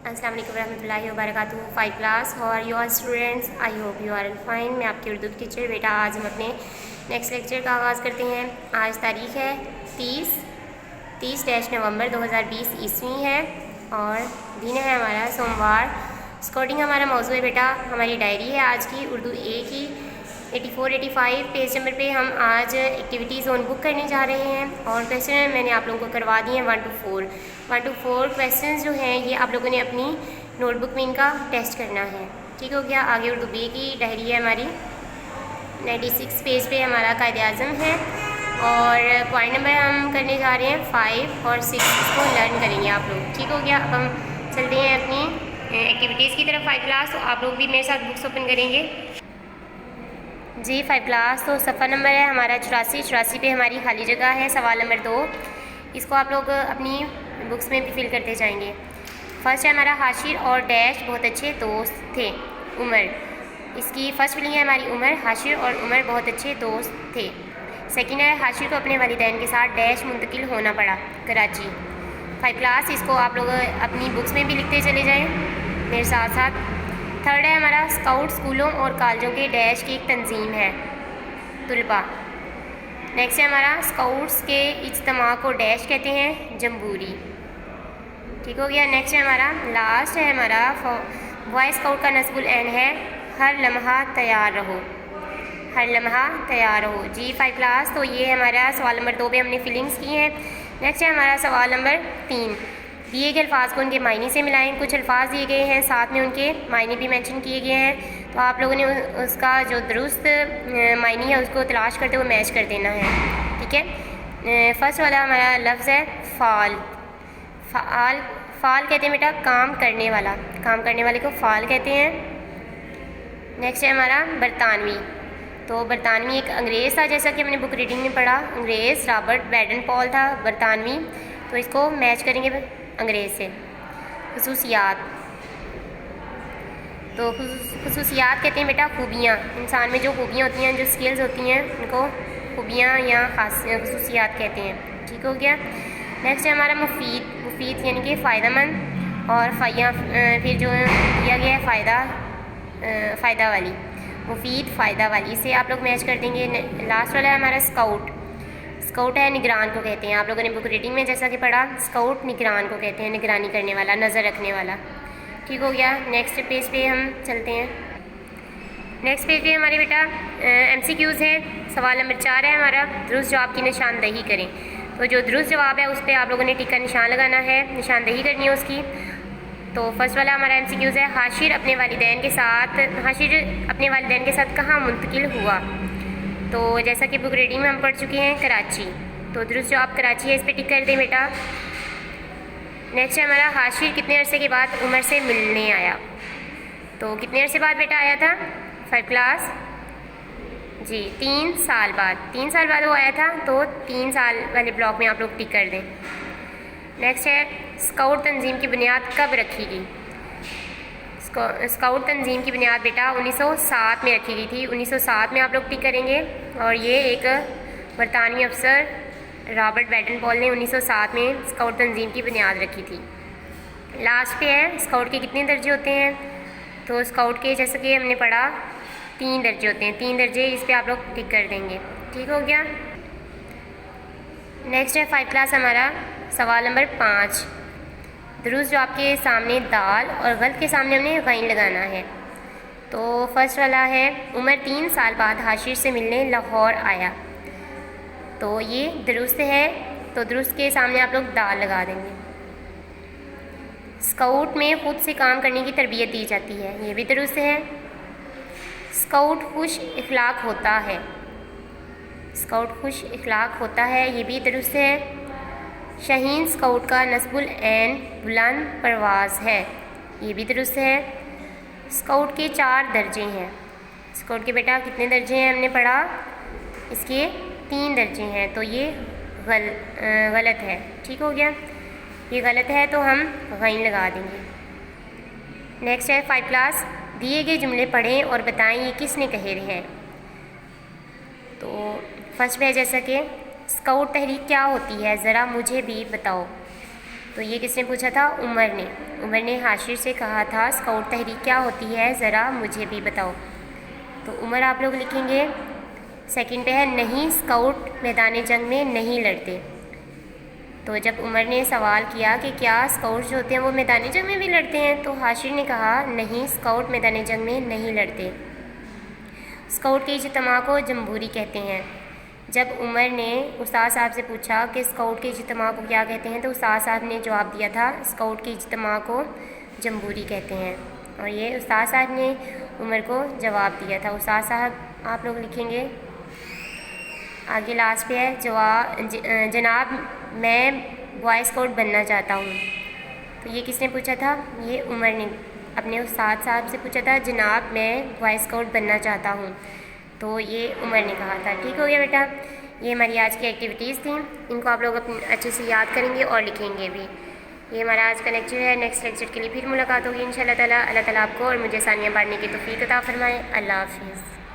अस्सलाम वालेकुम रहमतुल्लाहि व बरकातुहू। 5 क्लास और your students, I hope you are fine. मैं आपकी उर्दू की टीचर। बेटा आज हम अपने नेक्स्ट लेक्चर का आगाज़ करते हैं। आज तारीख़ है 30 नवंबर 2020 ईस्वी है और दिन है हमारा सोमवार। स्कोर्डिंग हमारा मौजू है बेटा, हमारी डायरी है आज की उर्दू ए की 84-85 पेज नंबर पे हम आज एक्टिविटीज़ ऑन बुक करने जा रहे हैं और क्वेश्चन मैंने आप लोगों को करवा दिए हैं 1 to 4 क्वेश्चंस जो हैं ये आप लोगों ने अपनी नोटबुक में इनका टेस्ट करना है। ठीक हो गया। आगे उर्दू बी की डायरी है हमारी 96 पेज पे हमारा कायदे आज़म है और पॉइंट नंबर हम करने जा रहे हैं 5 और 6 को लर्न करेंगे आप लोग। ठीक हो गया। अब हम चलते हैं अपनी एक्टिविटीज़ की तरफ 5 क्लास। तो आप लोग भी मेरे साथ बुक्स ओपन करेंगे जी। 5 क्लास तो सफ़ा नंबर है हमारा 84 पे हमारी खाली जगह है। सवाल नंबर 2 इसको आप लोग अपनी बुक्स में भी फिल करते जाएंगे। फर्स्ट है हमारा हाशिर और डैश बहुत अच्छे दोस्त थे। उमर, इसकी फर्स्ट फीलिंग है हमारी उमर। हाशिर और उमर बहुत अच्छे दोस्त थे। सेकंड है हाशिर को अपने वालिदैन के साथ डैश मुंतकिल होना पड़ा, कराची। 5 क्लास इसको आप लोग अपनी बुक्स में भी लिखते चले जाएं मेरे साथ साथ। थर्ड है हमारा स्काउट स्कूलों और कॉलेजों के डैश की एक तंजीम है, तुलबा। नेक्स्ट है हमारा स्काउट्स के इज्तिमा को डैश कहते हैं, जम्बूरी। ठीक हो गया। नेक्स्ट है हमारा लास्ट है हमारा बॉय स्काउट का नस्बुल एन है, हर लम्हा तैयार रहो, हर लम्हा तैयार रहो जी। 5 क्लास तो ये हमारा सवाल नंबर 2 पे हमने फिलिंग्स की हैं। नेक्स्ट है हमारा सवाल नंबर 3, दिए गए अल्फाज को उनके मायने से मिलाएं। कुछ अल्फाज दिए गए हैं, साथ में उनके मायने भी मेंशन किए गए हैं, तो आप लोगों ने उसका जो दुरुस्त मायने है उसको तलाश करते हुए मैच कर देना है। ठीक है। फर्स्ट वाला हमारा लफ्ज़ है फ़ाल। फ़ाल फ़ाल कहते हैं बेटा काम करने वाला, काम करने वाले को फ़ाल कहते हैं। नेक्स्ट है हमारा बरतानवी। तो बरतानवी एक अंग्रेज़ था, जैसा कि हमने बुक रीडिंग में पढ़ा। अंग्रेज़ रॉबर्ट बैडन पॉल था बरतानवी, तो इसको मैच करेंगे अंग्रेज़ से। खुसूसियात, तो खुसूसियात कहते हैं बेटा खूबियाँ, इंसान में जो खूबियाँ होती हैं, जो स्किल्स होती हैं उनको खूबियाँ या खास खुसूसियात कहते हैं। ठीक हो गया। नेक्स्ट है हमारा मुफीद। मुफीद यानी कि फ़ायदेमंद और फिर जो दिया गया है फ़ायदा वाली, मुफीद फ़ायदा वाली, इसे आप लोग मैच कर देंगे। लास्ट वाला है हमारा स्काउट। स्काउट है निगरान को कहते हैं, आप लोगों ने बुक रीडिंग में जैसा कि पढ़ा, स्काउट निगरान को कहते हैं, निगरानी करने वाला, नज़र रखने वाला। ठीक हो गया। नेक्स्ट पेज पे हम चलते हैं। नेक्स्ट पेज पे हमारे बेटा MCQs हैं। सवाल नंबर 4 है हमारा, दुरुस्त जवाब की निशानदही करें। तो जो दुरुस्त जवाब है उस पर आप लोगों ने टिक का निशान लगाना है, निशानदही करनी है उसकी। तो फर्स्ट वाला हमारा MCQs है, हाशिर अपने वालिदैन के साथ कहाँ मुंतकिल हुआ। तो जैसा कि बुक रीडिंग में हम पढ़ चुके हैं, कराची। तो दुरुस्त जवाब कराची है, इस पर टिक कर दें बेटा। नेक्स्ट है हमारा हाशिर कितने अरसे के बाद उमर से मिलने आया। तो कितने अरसे बाद बेटा आया था 5 क्लास जी, 3 साल बाद। 3 साल बाद वो आया था, तो 3 साल वाले ब्लॉक में आप लोग टिक कर दें। नेक्स्ट है स्काउट तंजीम की बुनियाद कब रखी गई। स्काउट तंजीम की बुनियाद बेटा 1907 में रखी गई थी। 1907 में आप लोग टिक करेंगे और ये एक बरतानवी अफसर रॉबर्ट बैडन पॉल ने 1907 में स्काउट तंजीम की बुनियाद रखी थी। लास्ट पे है स्काउट के कितने दर्जे होते हैं। तो स्काउट के जैसे कि हमने पढ़ा 3 दर्जे होते हैं, 3 दर्जे, इस पर आप लोग टिक कर देंगे। ठीक हो गया। नेक्स्ट है 5 क्लास हमारा सवाल नंबर 5, दुरुस्त जवाब के सामने दाल और गलत के सामने हमने गैन लगाना है। तो फर्स्ट वाला है उमर 3 साल बाद हाशिर से मिलने लाहौर आया। तो ये दुरुस्त है, तो दुरुस्त के सामने आप लोग दाल लगा देंगे। स्काउट में खुद से काम करने की तरबियत दी जाती है, ये भी दुरुस्त है। स्काउट खुश इखलाक होता है, स्काउट खुश इखलाक होता है, ये भी दुरुस्त है। शाहीन स्काउट का नस्बुल एन बुलंद परवाज़ है, ये भी दुरुस्त है। स्काउट के 4 दर्जे हैं। स्काउट के बेटा कितने दर्जे हैं हमने पढ़ा, इसके 3 दर्जे हैं, तो ये गलत है। ठीक हो गया, ये गलत है, तो हम गैन लगा देंगे। नेक्स्ट है 5 क्लास, दिए गए जुमले पढ़ें और बताएं ये किसने कहे हैं। तो फर्स्ट में जैसा कि स्काउट तहरीक क्या होती है, ज़रा मुझे भी बताओ। तो ये किसने पूछा था, उमर ने। उमर ने हाशिर से कहा था स्काउट तहरीक क्या होती है, ज़रा मुझे भी बताओ। तो उमर आप लोग लिखेंगे सेकंड पे है नहीं, स्काउट मैदान जंग में नहीं लड़ते। तो जब उमर ने सवाल किया कि क्या स्काउट जो होते हैं वो मैदान जंग में भी लड़ते हैं, तो हाशिर ने कहा नहीं, स्काउट मैदान जंग में नहीं लड़ते। स्काउट के इज्तिमा को जमहूरी कहते हैं। जब उमर ने उस्ताद साहब से पूछा कि स्काउट के इज्तिमा को क्या कहते हैं, तो उस्ताद साहब ने जवाब दिया था स्काउट के इज्तिमा को जमहूरी कहते हैं। और ये उस्ताद साहब ने उमर को जवाब दिया था। उस्ताद साहब आप लोग लिखेंगे आगे लास्ट पे है जनाब मैं बॉय स्काउट बनना चाहता हूँ। तो ये किसने पूछा था, ये उमर ने अपने उस्ताद साहब से पूछा था जनाब मैं बॉय स्काउट बनना चाहता हूँ। तो ये उमर ने कहा था। ठीक हो गया बेटा, ये हमारी आज की एक्टिविटीज़ थी, इनको आप लोग अपने अच्छे से याद करेंगे और लिखेंगे भी। ये हमारा आज का लेक्चर है। नेक्स्ट लेक्चर के लिए फिर मुलाकात होगी इंशाअल्लाह ताला। अल्लाह ताला आपको और मुझे आसानियाँ बांटने की तौफीक अता फरमाए। अल्लाह हाफिज़।